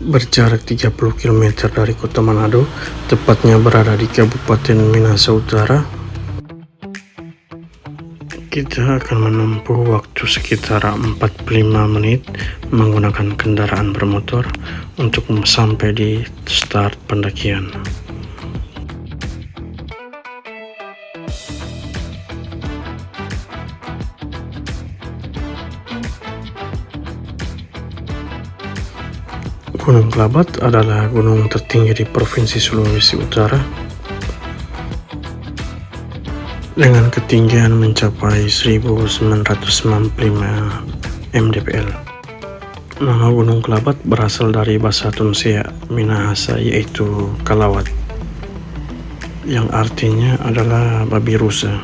Berjarak 30 km dari kota Manado, tepatnya berada di Kabupaten Minahasa Utara. Kita akan menempuh waktu sekitar 45 menit menggunakan kendaraan bermotor untuk sampai di start pendakian. Gunung Kelabat adalah gunung tertinggi di Provinsi Sulawesi Utara dengan ketinggian mencapai 1995 mdpl. Nama Gunung Kelabat berasal dari bahasa Tonsea Minahasa, yaitu Kalawat, yang artinya adalah babi rusa.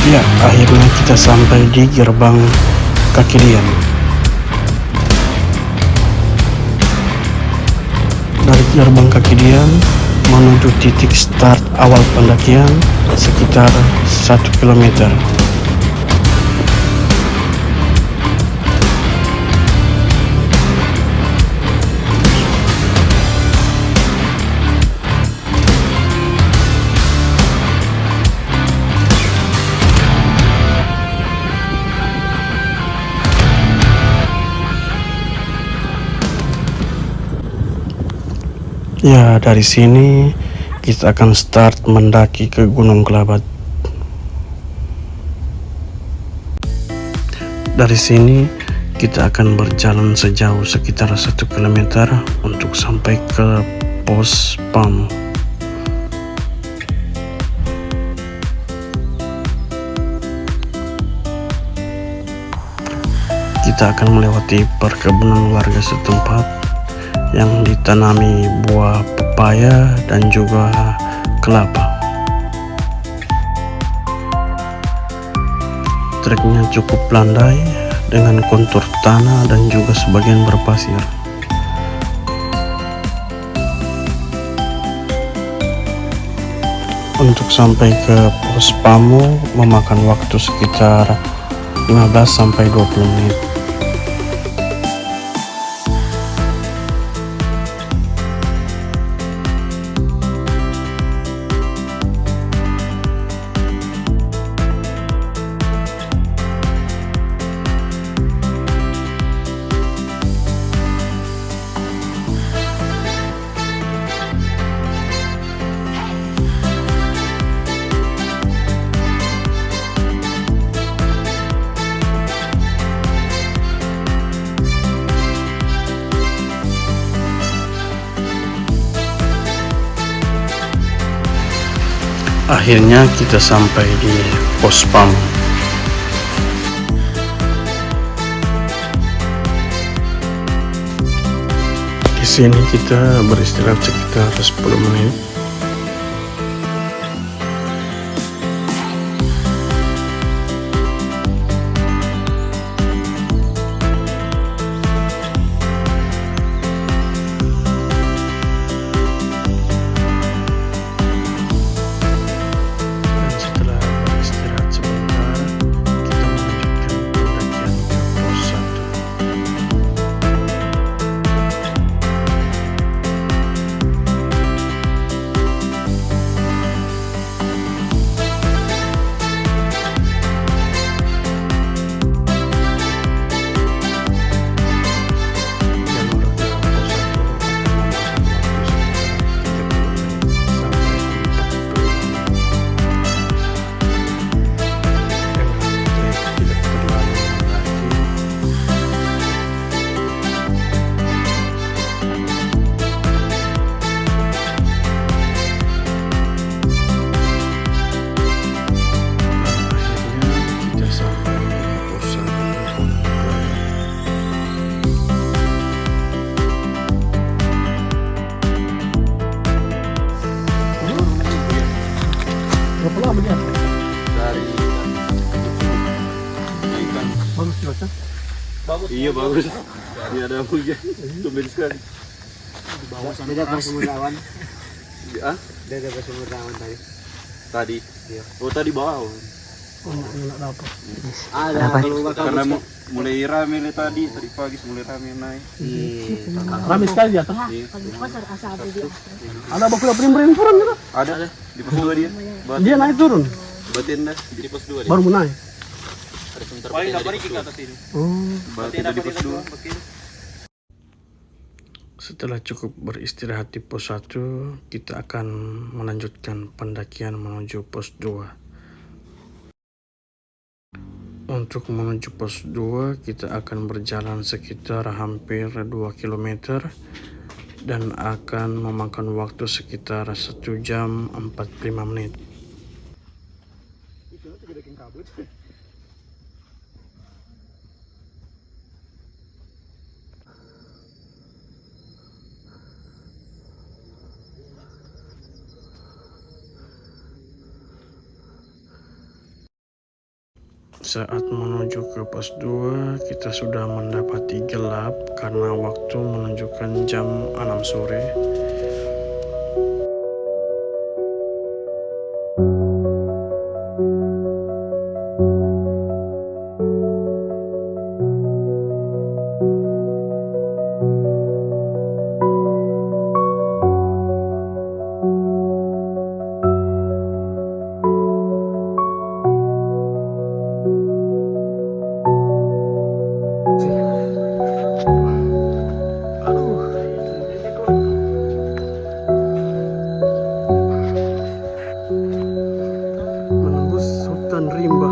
Ya, akhirnya kita sampai di gerbang Kakilian. Dari gerbang Kakilian menuju titik start awal pendakian sekitar 1 km. Ya, dari sini kita akan start mendaki ke Gunung Kelabat. Dari sini kita akan berjalan sejauh sekitar 1 km untuk sampai ke pos PAM. Kita akan melewati perkebunan warga setempat yang ditanami buah pepaya dan juga kelapa. Treknya cukup landai dengan kontur tanah dan juga sebagian berpasir. Untuk sampai ke pos PAMU memakan waktu sekitar 15-20 menit. Akhirnya kita sampai di pos PAM. sini kita beristirahat sekitar 10 menit. Dan setelah beristirahat sebentar, kita melanjutkan pendakian ke pos 1. Berapa lama dia? Dari Bagus cuaca. iya bagus. Ini ada hujan. Tumben sekali. Beda pas Sumurawan. Ah, Beda pas Sumurawan tadi. tadi. Iya. Oh tadi bawah. Oh, enggak dapat. Ada kalau bakal Karena mulai rame nih tadi pagi mulai rame naik. Rame sekali di atas. Iya. Ada bakul prim-prim turun gitu. Ada di pos 2 dia. Dia naik turun. Batin dah di pos 2 dia. Baru mau naik. Ada sebentar paling dapat ke atas ini. Oh. Batin di pos 2. Setelah cukup beristirahat di pos 1, kita akan melanjutkan pendakian menuju pos 2. Untuk menuju pos 2, kita akan berjalan sekitar hampir 2 km dan akan memakan waktu sekitar 1 jam 45 menit. Saat menuju ke pos 2, kita sudah mendapati gelap karena waktu menunjukkan jam 6 sore. Menembus hutan rimba.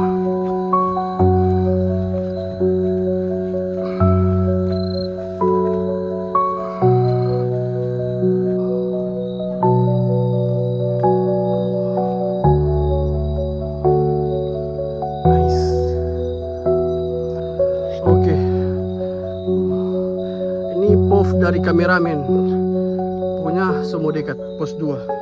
Nice. Oke. Ini POV dari kameramen. Pokoknya semua dekat pos 2.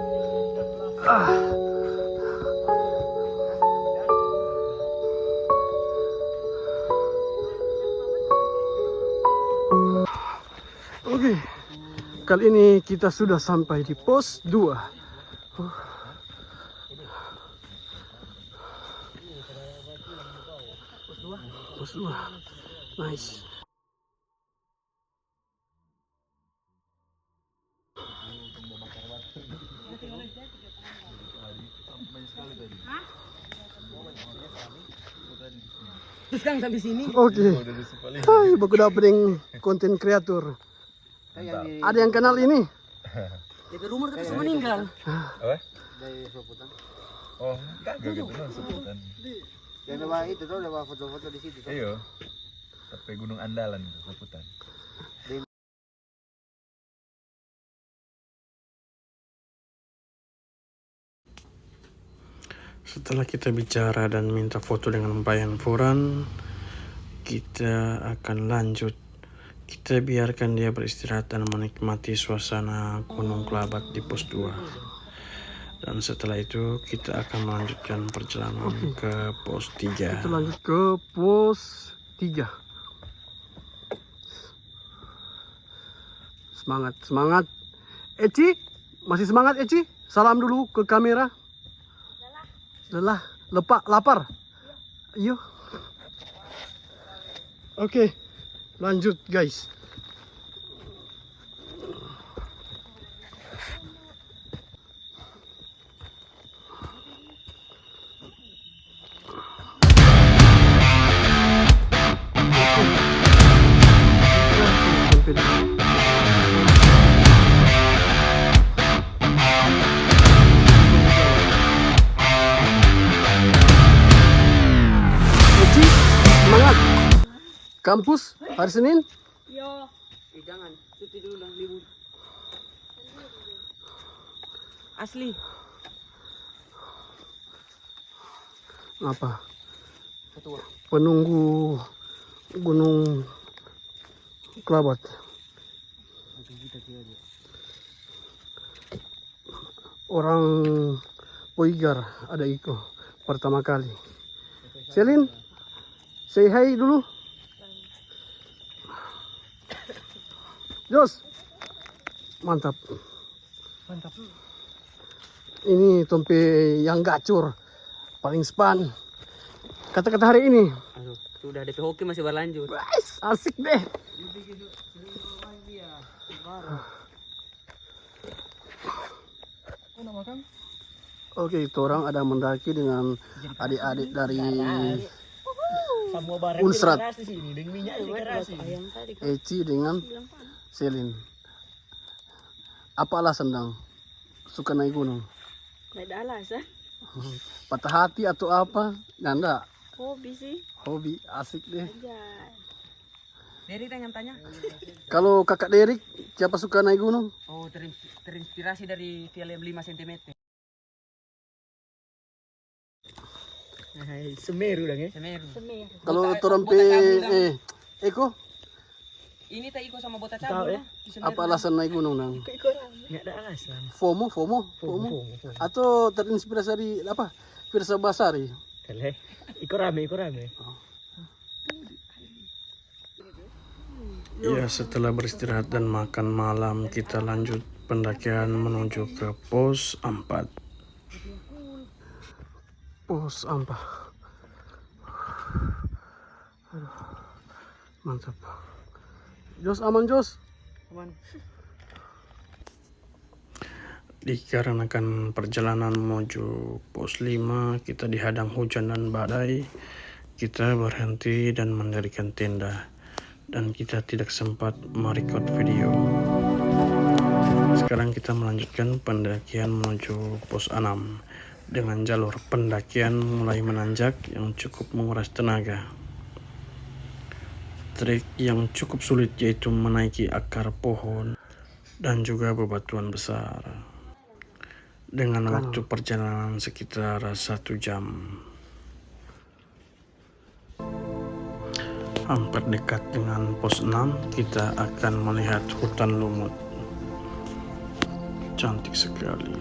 Oke, kali ini kita sudah sampai di pos 2. Pos 2, nice. Terus kan sampai sini. Oke, hai, baku dapet konten kreator. Ada yang kenal ini? Di rumah tapi semua meninggal. Apa? Dari Soputan. Oh, kagak gitu loh sebutan. Yang lewat itu tuh lewat foto-foto di situ. Iya. Sampai Gunung Andalan sebutan. Setelah kita bicara dan minta foto dengan Bayan Furan, kita akan lanjut. Kita biarkan dia beristirahat dan menikmati suasana Gunung Kelabat di pos 2. Dan setelah itu kita akan melanjutkan perjalanan ke pos 3. Kita lanjut ke pos 3. Semangat, semangat. Eci, masih semangat Eci? Salam dulu ke kamera. Lelah, lepak, lapar. Yuk. Oke, lanjut guys. Semangat. Kampus hari Senin? Yo. Jangan, cuti dulu lah libur. Asli. Apa? Ketua. Penunggu Gunung Kelabat. Orang Poigar ada Iko pertama kali. Selin, say hi dulu. Jos, mantap. Mantap. Ini tompe yang gacor, paling span. Kata-kata hari ini. Aduh, sudah DP hoki masih berlanjut. Guys, asik deh. Oke, itu orang ada mendaki dengan adik-adik dari Unsrat, Eci dengan Selin. Apa alasan dong suka naik gunung? Nggak ada alasan. Patah hati atau apa? Nggak. Hobi sih. Hobi, asik deh. Aja. Derik tanya. Kalau kakak Derik, siapa suka naik gunung? Oh, terinspirasi dari film 5 cm. Semeru dong ya? Semeru. Semeru. Kalau Botak- orang botak cabul dong. Eko, Ini tak ikut sama botak cabul. apa alasan naik gunung nang? Nggak ada alasan. FOMO. Atau terinspirasi dari apa? Firsa Basari. Iko rame. Ya, setelah beristirahat dan makan malam, kita lanjut pendakian menuju ke pos 4. Pos 4. Mantap. Jos, aman Jos. Aman. Dikarenakan perjalanan menuju pos 5 kita dihadang hujan dan badai, kita berhenti dan mendirikan tenda, dan kita tidak sempat merekod video. Sekarang kita melanjutkan pendakian menuju pos 6 dengan jalur pendakian mulai menanjak yang cukup menguras tenaga. Trek yang cukup sulit yaitu menaiki akar pohon dan juga bebatuan besar. Dengan waktu perjalanan sekitar 1 jam. Hampir dekat dengan pos 6, kita akan melihat hutan lumut. Cantik sekali.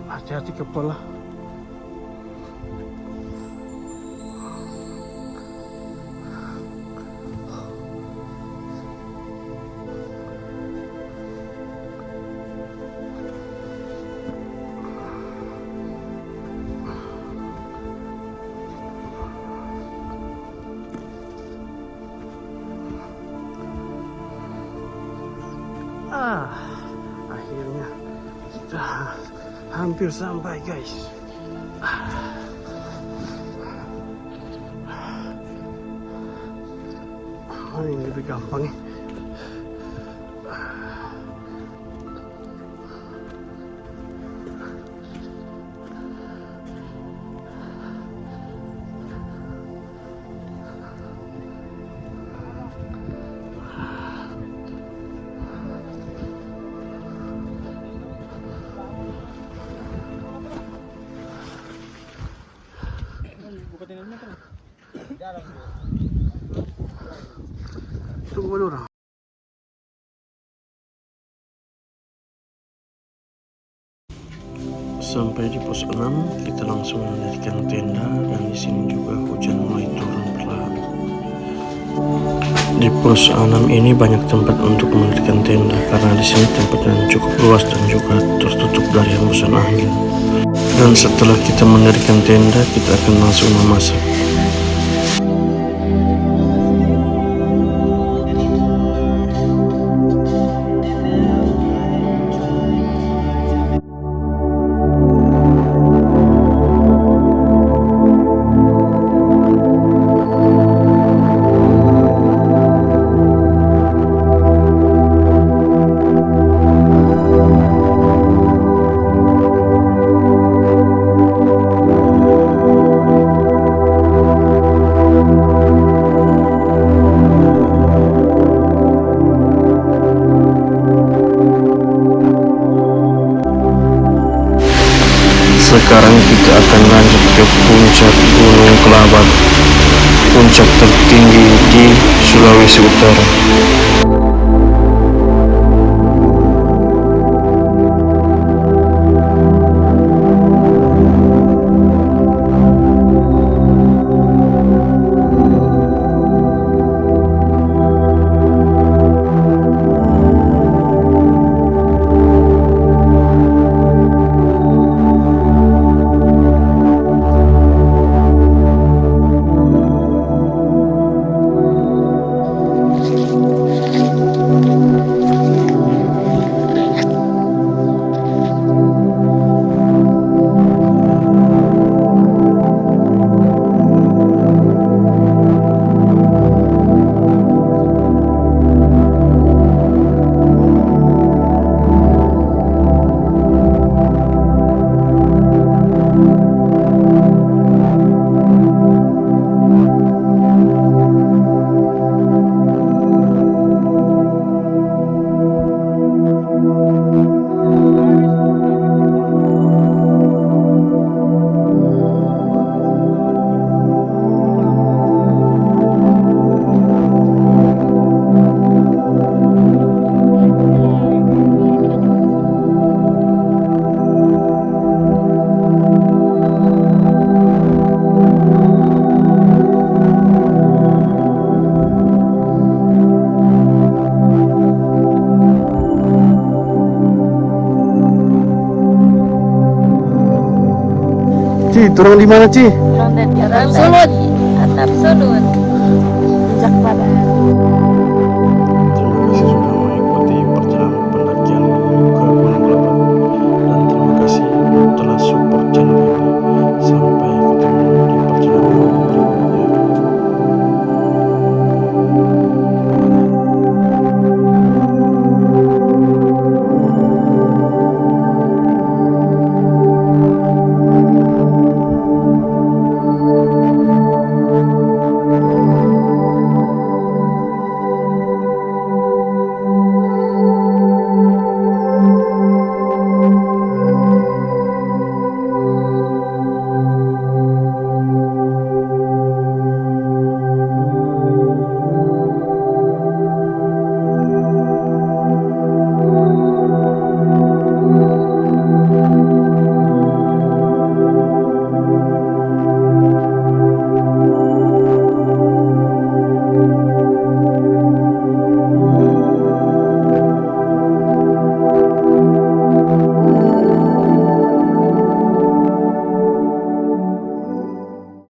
Hati-hati kepala. Akhirnya kita hampir sampai guys. Ini lebih gampang nih. Tunggu dulu orang. Sampai di pos 6, kita langsung mendirikan tenda dan di sini juga hujan mulai turun perlahan. Di pos 6 ini banyak tempat untuk mendirikan tenda karena di sini tempatnya cukup luas dan juga tertutup dari hembusan angin. Dan setelah kita mendirikan tenda, kita akan langsung memasak. Sekarang kita akan lanjut ke puncak Gunung Kelabat, puncak tertinggi di Sulawesi Utara. Ci, turun di mana, Ci? Atap Sulut. Atap Sulut.